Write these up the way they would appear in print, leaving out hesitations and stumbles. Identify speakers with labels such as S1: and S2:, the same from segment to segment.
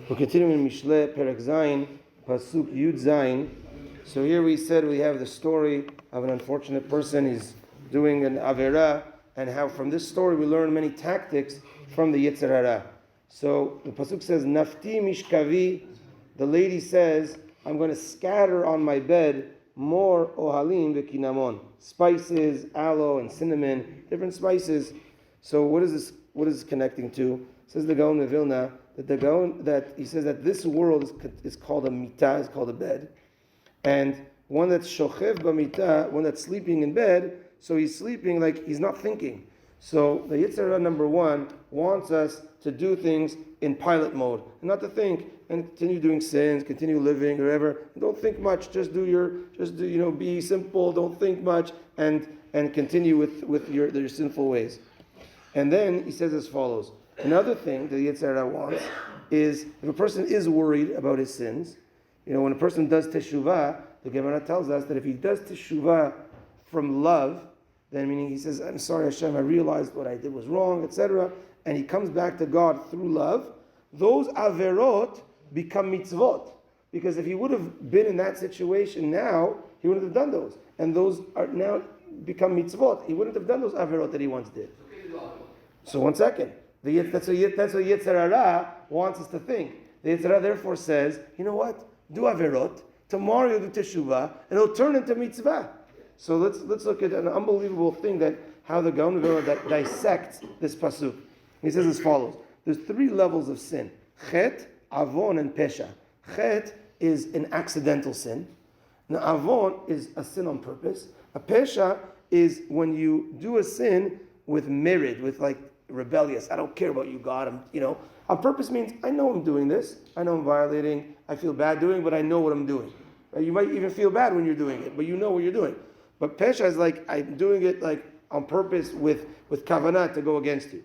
S1: We're continuing in Mishlei Perek Zayin, Pasuk Yud Zayin. So here we said we have the story of an unfortunate person. He's doing an Avera, and how from this story we learn many tactics from the Yetzer Hara. So the Pasuk says, Nafti Mishkavi, the lady says, I'm going to scatter on my bed more ohalim v'kinamon, spices, aloe and cinnamon, different spices. So what is this connecting to? Says the Gaon of Vilna that he says that this world is called a mitah, is called a bed, and one that's shochev b'mitah, one that's sleeping in bed. So he's sleeping like he's not thinking. So the Yetzer Hara number one wants us to do things in pilot mode, and not to think and continue doing sins, continue living, or whatever. Don't think much. Just be simple. Don't think much, and continue with your sinful ways. And then he says as follows. Another thing that the Yetzer Hara wants is if a person is worried about his sins, when a person does teshuvah, the Gemara tells us that if he does teshuvah from love, then meaning he says, I'm sorry Hashem, I realized what I did was wrong, etc., and he comes back to God through love, those averot become mitzvot. Because if he would have been in that situation now, he wouldn't have done those. And those are now become mitzvot. He wouldn't have done those averot that he once did. So 1 second. That's what Yetzer Hara wants us to think. The Yetzer Hara therefore says, you know what? Do averot. Tomorrow you'll do teshuvah, and it'll turn into mitzvah. So let's look at an unbelievable thing that how the Gaon of Vilna dissects this pasuk. He says as follows: there's 3 levels of sin: chet, avon, and pesha. Chet is an accidental sin. Now avon is a sin on purpose. A pesha is when you do a sin with merid, with like rebellious. I don't care about you, God. On purpose means I know I'm doing this. I know I'm violating. I feel bad doing, but I know what I'm doing. You might even feel bad when you're doing it, but you know what you're doing. But pesha is like I'm doing it like on purpose with kavanah to go against you.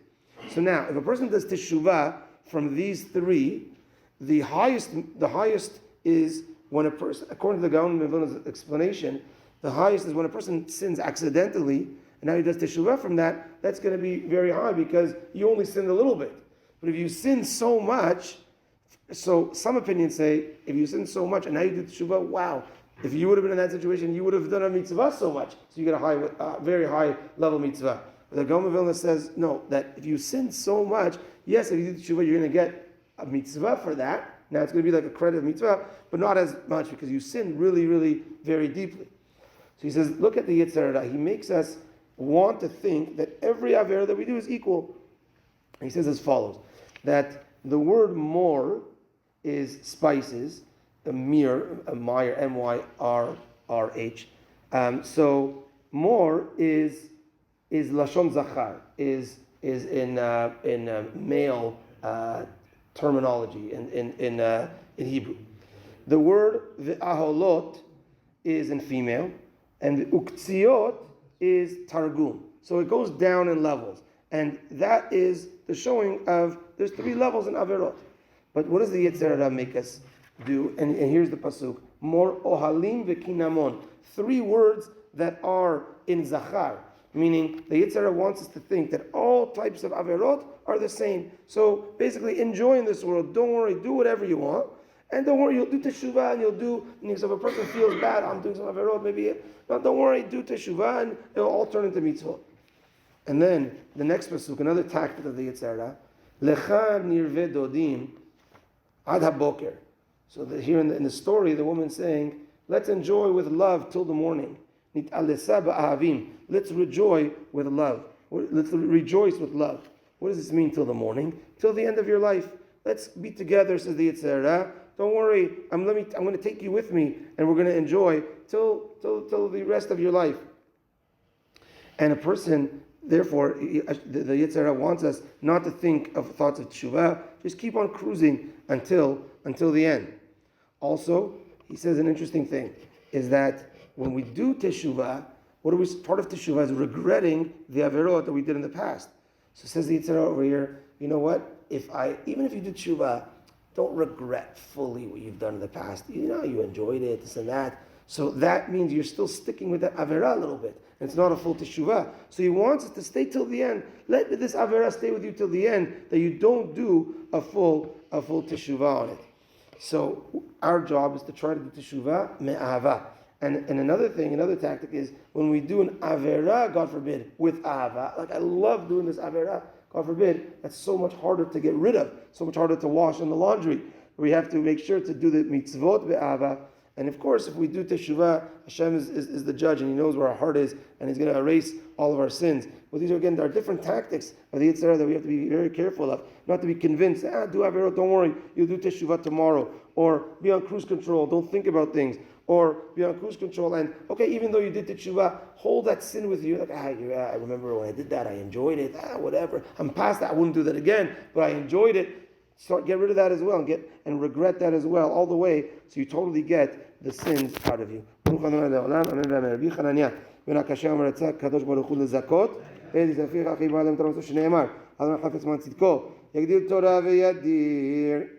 S1: So now, if a person does teshuvah from these 3, the highest is when a person, according to the Gaon of Vilna's explanation, the highest is when a person sins accidentally, and now he does teshuvah from that. That's going to be very high because you only sinned a little bit. But if you sin so much, so some opinions say if you sin so much and now you do teshuvah, wow. If you would have been in that situation, you would have done a mitzvah so much. So you get a very high level mitzvah. But the Gaon of Vilna says, no, that if you sin so much, yes, if you do teshuvah, you're going to get a mitzvah for that. Now it's going to be like a credit of mitzvah, but not as much because you sin really, really very deeply. So he says, look at the Yetzer Hara. He makes us want to think that every avera that we do is equal. And he says as follows, that the word more is spices, a myr, M-Y-R-R-H. So more is lashon zachar, is in male terminology in Hebrew. The word v'aholot is in female, and uktziot is targum. So it goes down in levels, and that is the showing of there's 3 levels in averot. But what does the Yetzer Hara make us do? And here's the pasuk: more ohalim v'kinamon. 3 words that are in zachar, meaning the Yetzer Hara wants us to think that all types of averot are the same. So basically, enjoy in this world. Don't worry, do whatever you want, and don't worry, you'll do teshuvah, and you'll do. So if a person feels bad, I'm doing some averot, maybe. No, don't worry, do teshuvah, and it'll all turn into mitzvot. And then the next pasuk, another tactic of the Yetzer Hara: lecha nirve dodim ad haboker. So here in the story, the woman's saying, let's enjoy with love till the morning. Let's rejoice with love. Let's rejoice with love. What does this mean till the morning? Till the end of your life. Let's be together, says the Yetzer Hara. Don't worry, I'm going to take you with me, and we're going to enjoy till the rest of your life. And a person, therefore, the Yetzer Hara wants us not to think of thoughts of teshuvah. Just keep on cruising until the end. Also, he says an interesting thing is that when we do teshuvah, part of teshuvah is regretting the averot that we did in the past. So says the Yetzer Hara over here, you know what? Even if you do teshuvah, don't regret fully what you've done in the past. You enjoyed it, this and that. So that means you're still sticking with that avera a little bit. It's not a full teshuvah. So he wants it to stay till the end. Let this avera stay with you till the end, that you don't do a full teshuvah on it. So our job is to try to do teshuvah me'ahava. And another tactic is when we do an avera, God forbid, with ahava. Like I love doing this avera, God forbid, that's so much harder to get rid of, so much harder to wash in the laundry. We have to make sure to do the mitzvot be'ahava. And of course, if we do teshuvah, Hashem is the judge, and He knows where our heart is, and He's going to erase all of our sins. But these are different tactics of the Yetzer Hara that we have to be very careful of. Not to be convinced, do averot, don't worry, you'll do teshuvah tomorrow. Or be on cruise control, don't think about things. Or be on cruise control, and okay, even though you did teshuvah, hold that sin with you. Like, I remember when I did that, I enjoyed it. Whatever, I'm past that, I wouldn't do that again, but I enjoyed it. Get rid of that as well, and regret that as well, all the way, so you totally get the sins out of you. Amen.